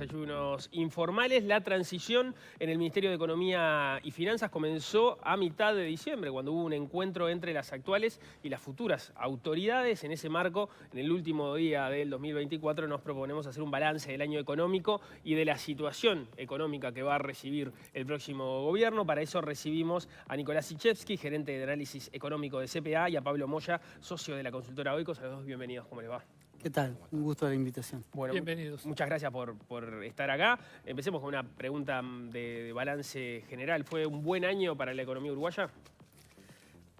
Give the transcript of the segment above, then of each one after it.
Desayunos informales. La transición en el Ministerio de Economía y Finanzas comenzó a mitad de diciembre, cuando hubo un encuentro entre las actuales y las futuras autoridades. En ese marco, en el último día del 2024, nos proponemos hacer un balance del año económico y de la situación económica que va a recibir el próximo gobierno. Para eso recibimos a Nicolás Sichevsky, gerente de análisis económico de CPA, y a Pablo Moya, socio de la consultora Oikos. A los dos, bienvenidos. ¿Cómo les va? ¿Qué tal? Un gusto la invitación. Bueno, bienvenidos. Muchas gracias por estar acá. Empecemos con una pregunta de balance general. ¿Fue un buen año para la economía uruguaya?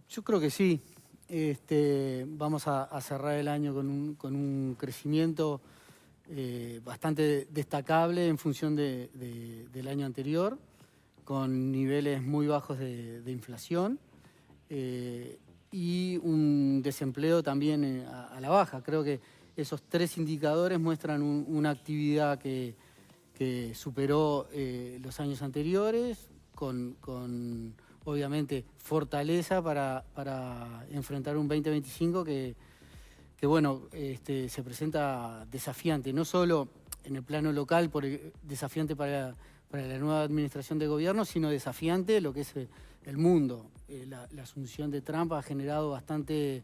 Yo creo que sí. Vamos a cerrar el año con un crecimiento bastante destacable en función del año anterior, con niveles muy bajos de inflación y un desempleo también a la baja. Creo que esos tres indicadores muestran una actividad que superó los años anteriores, con obviamente fortaleza para enfrentar un 2025 que bueno, se presenta desafiante, no solo en el plano local, desafiante para la nueva administración de gobierno, sino desafiante lo que es el mundo. La asunción de Trump ha generado bastante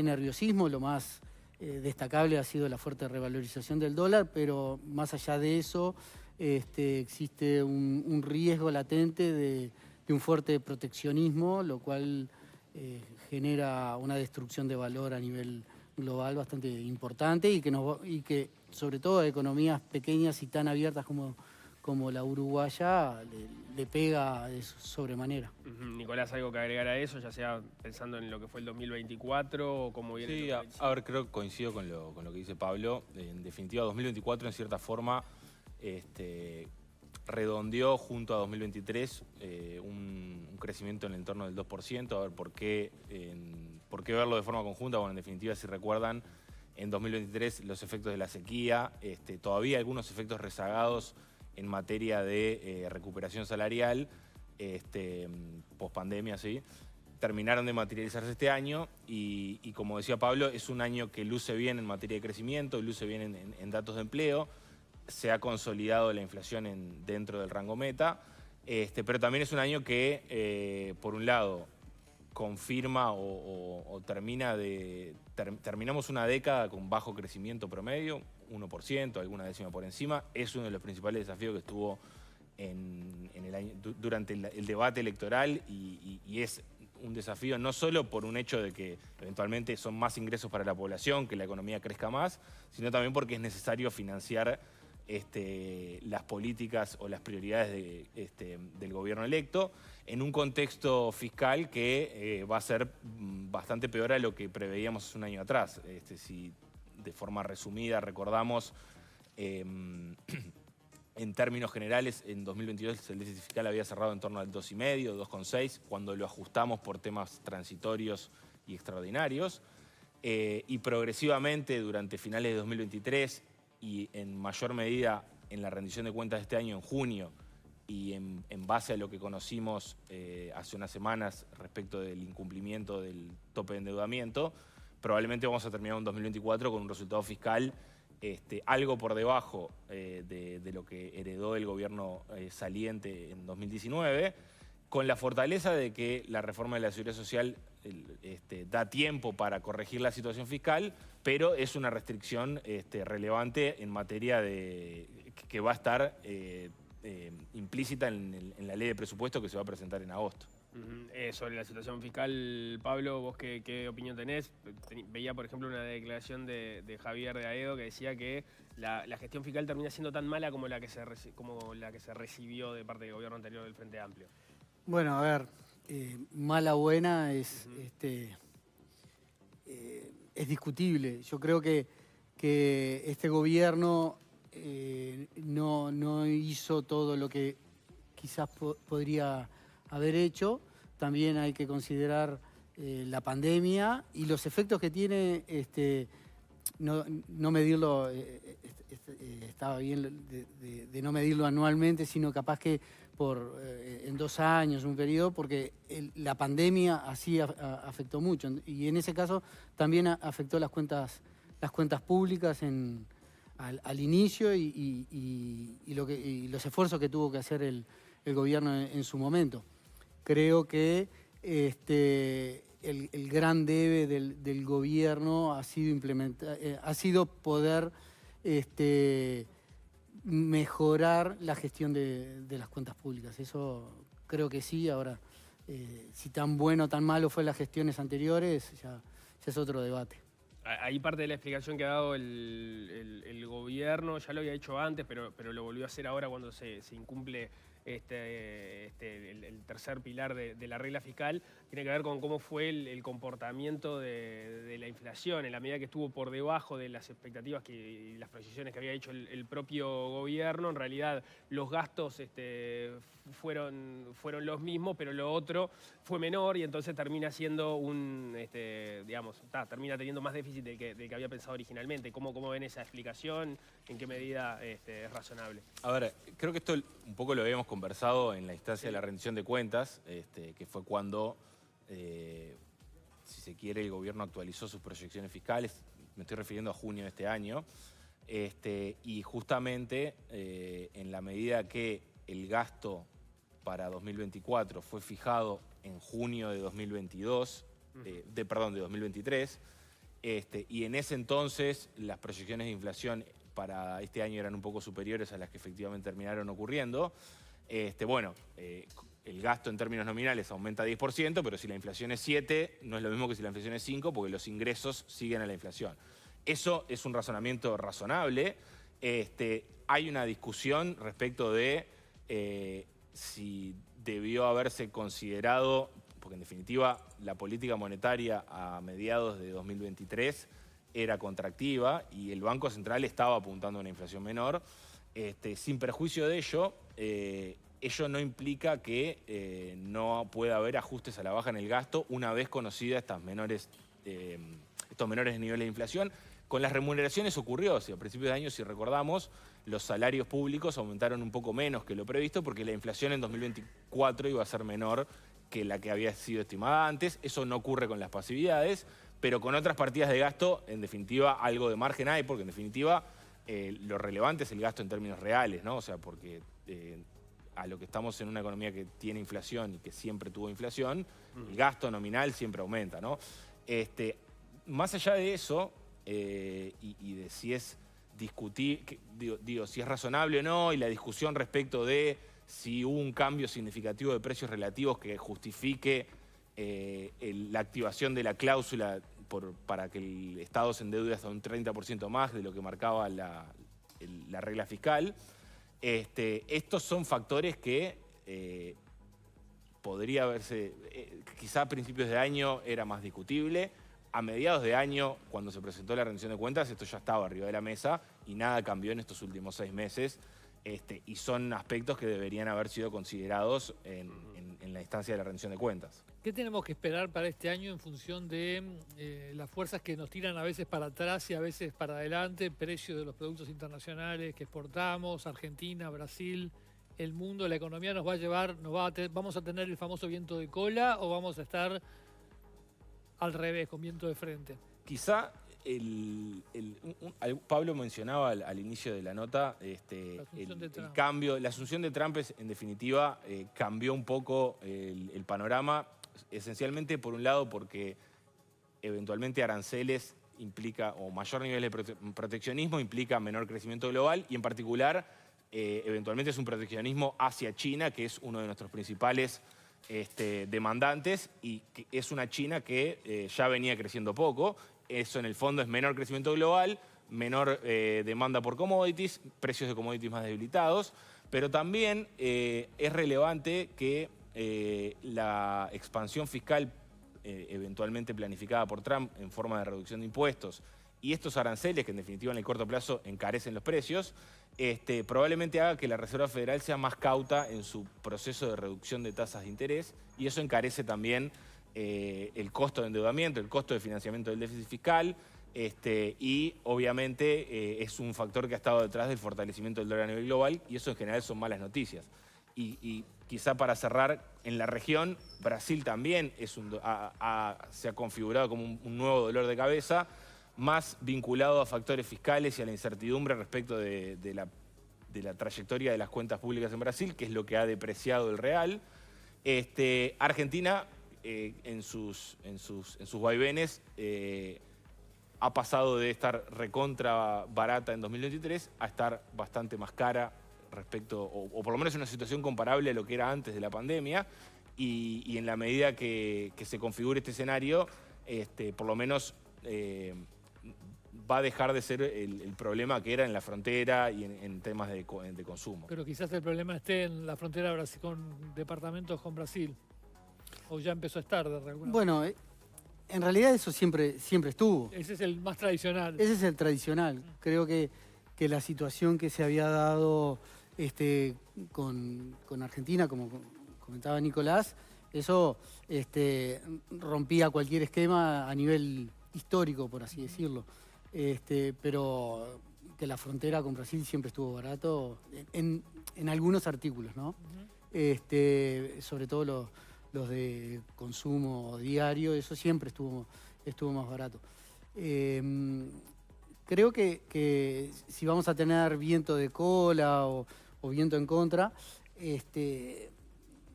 nerviosismo. Lo más destacable ha sido la fuerte revalorización del dólar, pero más allá de eso existe un riesgo latente de un fuerte proteccionismo, lo cual genera una destrucción de valor a nivel global bastante importante y que sobre todo a economías pequeñas y tan abiertas como la uruguaya le pega de sobremanera. Nicolás, ¿algo que agregar a eso, ya sea pensando en lo que fue el 2024 o cómo viene el 2025? A ver, creo que coincido con lo que dice Pablo. En definitiva, 2024 en cierta forma redondeó junto a 2023 un crecimiento en el entorno del 2%. A ver, ¿por qué verlo de forma conjunta? Bueno, en definitiva, si recuerdan, en 2023 los efectos de la sequía, todavía algunos efectos rezagados en materia de recuperación salarial, pospandemia, sí, terminaron de materializarse este año y como decía Pablo, es un año que luce bien en materia de crecimiento, luce bien en datos de empleo, se ha consolidado la inflación dentro del rango meta, pero también es un año que, por un lado, confirma o terminamos una década con bajo crecimiento promedio, 1%, alguna décima por encima. Es uno de los principales desafíos que estuvo durante el debate electoral y es un desafío no solo por un hecho de que eventualmente son más ingresos para la población, que la economía crezca más, sino también porque es necesario financiar las políticas o las prioridades del gobierno electo en un contexto fiscal que va a ser bastante peor a lo que preveíamos hace un año atrás. Si de forma resumida recordamos, en términos generales, en 2022 el déficit fiscal había cerrado en torno al 2,5, 2,6, cuando lo ajustamos por temas transitorios y extraordinarios. Y progresivamente durante finales de 2023 y en mayor medida en la rendición de cuentas de este año en junio y en base a lo que conocimos hace unas semanas respecto del incumplimiento del tope de endeudamiento, probablemente vamos a terminar un 2024 con un resultado fiscal algo por debajo de lo que heredó el gobierno saliente en 2019, con la fortaleza de que la reforma de la Seguridad Social da tiempo para corregir la situación fiscal, pero es una restricción relevante en materia que va a estar implícita en la ley de presupuesto que se va a presentar en agosto. Sobre la situación fiscal, Pablo, ¿vos qué opinión tenés? Veía, por ejemplo, una declaración de Javier de Aedo que decía que la gestión fiscal termina siendo tan mala como la que se recibió de parte del gobierno anterior del Frente Amplio. Bueno, a ver, mala o buena es discutible. Yo creo que este gobierno no hizo todo lo que quizás podría haber hecho. También hay que considerar la pandemia y los efectos que tiene, no medirlo, estaba bien de no medirlo anualmente, sino capaz que en 2 años, un periodo, porque la pandemia así afectó mucho. Y en ese caso también afectó las cuentas públicas al inicio y los esfuerzos que tuvo que hacer el gobierno en su momento. Creo que el gran debe del gobierno ha sido poder mejorar la gestión de las cuentas públicas. Eso creo que sí. Ahora, si tan bueno o tan malo fue las gestiones anteriores, ya es otro debate. Ahí parte de la explicación que ha dado el gobierno, ya lo había hecho antes, pero lo volvió a hacer ahora cuando se incumple el tercer pilar de la regla fiscal, tiene que ver con cómo fue el comportamiento de la inflación, en la medida que estuvo por debajo de las expectativas y las proyecciones que había hecho el propio gobierno. En realidad los gastos fueron los mismos, pero lo otro fue menor y entonces termina siendo termina teniendo más déficit del que había pensado originalmente. ¿Cómo ven esa explicación? ¿En qué medida es razonable? A ver, creo que esto un poco lo habíamos conversado en la instancia de la rendición de cuentas, que fue cuando, si se quiere, el gobierno actualizó sus proyecciones fiscales. Me estoy refiriendo a junio de este año. Y justamente en la medida que el gasto para 2024 fue fijado en junio de 2023, y en ese entonces las proyecciones de inflación para este año eran un poco superiores a las que efectivamente terminaron ocurriendo. El gasto en términos nominales aumenta 10%, pero si la inflación es 7, no es lo mismo que si la inflación es 5, porque los ingresos siguen a la inflación. Eso es un razonamiento razonable. Hay una discusión respecto de si debió haberse considerado, porque en definitiva la política monetaria a mediados de 2023 era contractiva y el Banco Central estaba apuntando a una inflación menor. Sin perjuicio de ello, ello no implica que no pueda haber ajustes a la baja en el gasto una vez conocidas estos menores niveles de inflación. Con las remuneraciones ocurrió, a principios de año, si recordamos, los salarios públicos aumentaron un poco menos que lo previsto porque la inflación en 2024 iba a ser menor que la que había sido estimada antes. Eso no ocurre con las pasividades, pero con otras partidas de gasto, en definitiva, algo de margen hay, porque en definitiva lo relevante es el gasto en términos reales, ¿no? O sea, porque a lo que estamos en una economía que tiene inflación y que siempre tuvo inflación, el gasto nominal siempre aumenta, ¿no? Más allá de eso, y de si es si es razonable o no, y la discusión respecto de si hubo un cambio significativo de precios relativos que justifique la activación de la cláusula para que el Estado se endeude hasta un 30% más de lo que marcaba la regla fiscal. Estos son factores que podría haberse, quizá a principios de año era más discutible. A mediados de año, cuando se presentó la rendición de cuentas, esto ya estaba arriba de la mesa y nada cambió en estos últimos 6 meses. Y son aspectos que deberían haber sido considerados en la instancia de la rendición de cuentas. ¿Qué tenemos que esperar para este año en función de las fuerzas que nos tiran a veces para atrás y a veces para adelante? Precio de los productos internacionales que exportamos, Argentina, Brasil, el mundo, la economía nos va a llevar, vamos a tener el famoso viento de cola o vamos a estar al revés, con viento de frente. Quizá Pablo mencionaba al inicio de la nota el cambio, la asunción de Trump en definitiva cambió un poco el panorama, esencialmente por un lado porque eventualmente aranceles implica, o mayor nivel de proteccionismo implica menor crecimiento global y en particular eventualmente es un proteccionismo hacia China, que es uno de nuestros principales demandantes y que es una China que ya venía creciendo poco. Eso en el fondo es menor crecimiento global, menor demanda por commodities, precios de commodities más debilitados, pero también es relevante que la expansión fiscal eventualmente planificada por Trump en forma de reducción de impuestos y estos aranceles que en definitiva en el corto plazo encarecen los precios, probablemente haga que la Reserva Federal sea más cauta en su proceso de reducción de tasas de interés y eso encarece también el costo de endeudamiento, el costo de financiamiento del déficit fiscal y obviamente es un factor que ha estado detrás del fortalecimiento del dólar a nivel global y eso en general son malas noticias. Y quizá para cerrar, en la región, Brasil también se ha configurado como un nuevo dolor de cabeza más vinculado a factores fiscales y a la incertidumbre respecto de la trayectoria de las cuentas públicas en Brasil, que es lo que ha depreciado el real. Argentina, en sus vaivenes, ha pasado de estar recontra barata en 2023 a estar bastante más cara respecto, o por lo menos en una situación comparable a lo que era antes de la pandemia, y en la medida que se configure este escenario, por lo menos va a dejar de ser el problema que era en la frontera y en temas de consumo. Pero quizás el problema esté en la frontera con departamentos con Brasil. O ya empezó a estar de alguna Bueno, en realidad eso siempre estuvo. Ese es el más tradicional. Ese es el tradicional. Creo que la situación que se había dado con Argentina, como comentaba Nicolás, eso rompía cualquier esquema a nivel histórico, por así decirlo. Pero que la frontera con Brasil siempre estuvo barato en algunos artículos, ¿no? Sobre todo los de consumo diario, eso siempre estuvo más barato. Creo que si vamos a tener viento de cola o viento en contra,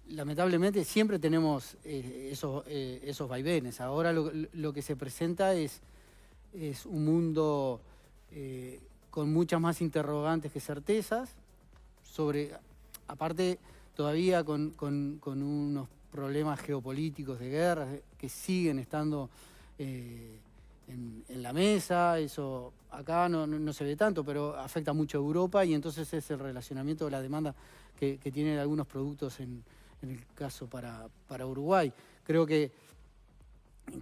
lamentablemente siempre tenemos esos vaivenes. Ahora lo que se presenta es un mundo con muchas más interrogantes que certezas, aparte todavía con unos problemas geopolíticos de guerra que siguen estando en la mesa. Eso acá no se ve tanto, pero afecta mucho a Europa, y entonces es el relacionamiento de la demanda que tienen algunos productos en el caso para Uruguay. Creo que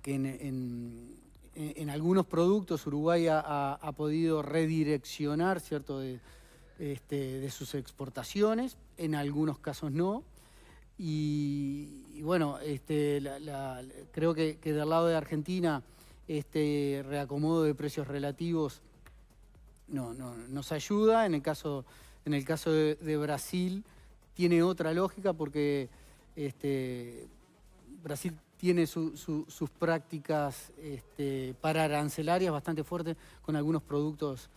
en algunos productos Uruguay ha podido redireccionar, ¿cierto?, de sus exportaciones, en algunos casos no. Y bueno, creo que del lado de Argentina reacomodo de precios relativos nos ayuda. En el caso de Brasil tiene otra lógica, porque Brasil tiene sus prácticas pararancelarias bastante fuertes con algunos productos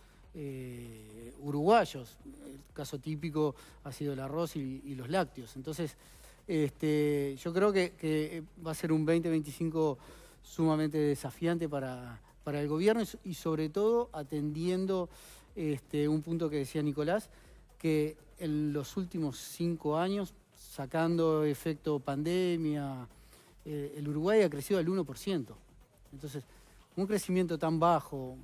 uruguayos. El caso típico ha sido el arroz y los lácteos. Entonces, yo creo que va a ser un 2025 sumamente desafiante para el gobierno, y sobre todo atendiendo un punto que decía Nicolás, que en los últimos 5 años, sacando efecto pandemia, el Uruguay ha crecido al 1%. Entonces, un crecimiento tan bajo,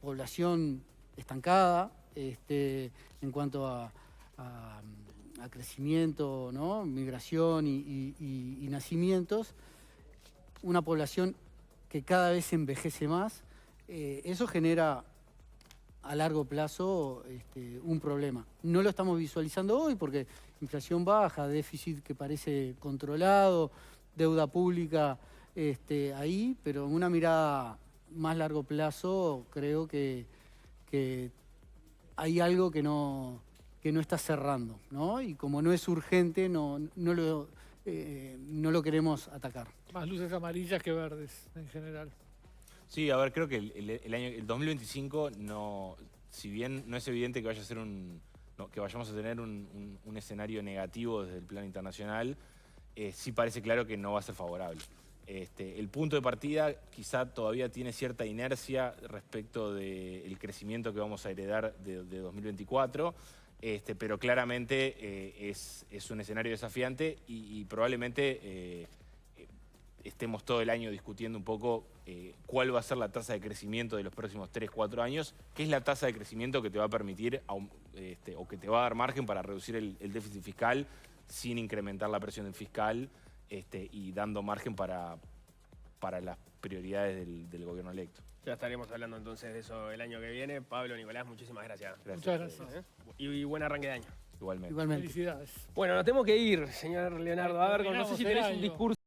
población estancada en cuanto a crecimiento, ¿no?, migración y nacimientos, una población que cada vez envejece más, eso genera a largo plazo un problema. No lo estamos visualizando hoy porque inflación baja, déficit que parece controlado, deuda pública ahí, pero en una mirada más largo plazo creo que hay algo que no está cerrando, ¿no? Y como no es urgente, no lo queremos atacar. Más luces amarillas que verdes en general. Sí, a ver, creo que el 2025, si bien no es evidente que que vayamos a tener un escenario negativo desde el plano internacional, sí parece claro que no va a ser favorable. El punto de partida quizá todavía tiene cierta inercia respecto del crecimiento que vamos a heredar de 2024, pero claramente es un escenario desafiante y probablemente estemos todo el año discutiendo un poco cuál va a ser la tasa de crecimiento de los próximos 3, 4 años, qué es la tasa de crecimiento que te va a permitir o que te va a dar margen para reducir el déficit fiscal sin incrementar la presión fiscal y dando margen para las prioridades del gobierno electo. Ya estaremos hablando entonces de eso el año que viene. Pablo, Nicolás, muchísimas gracias. Muchas gracias. Y buen arranque de año. Igualmente. Felicidades. Bueno, nos tenemos que ir, señor Leonardo. A ver, no sé si tenés un discurso.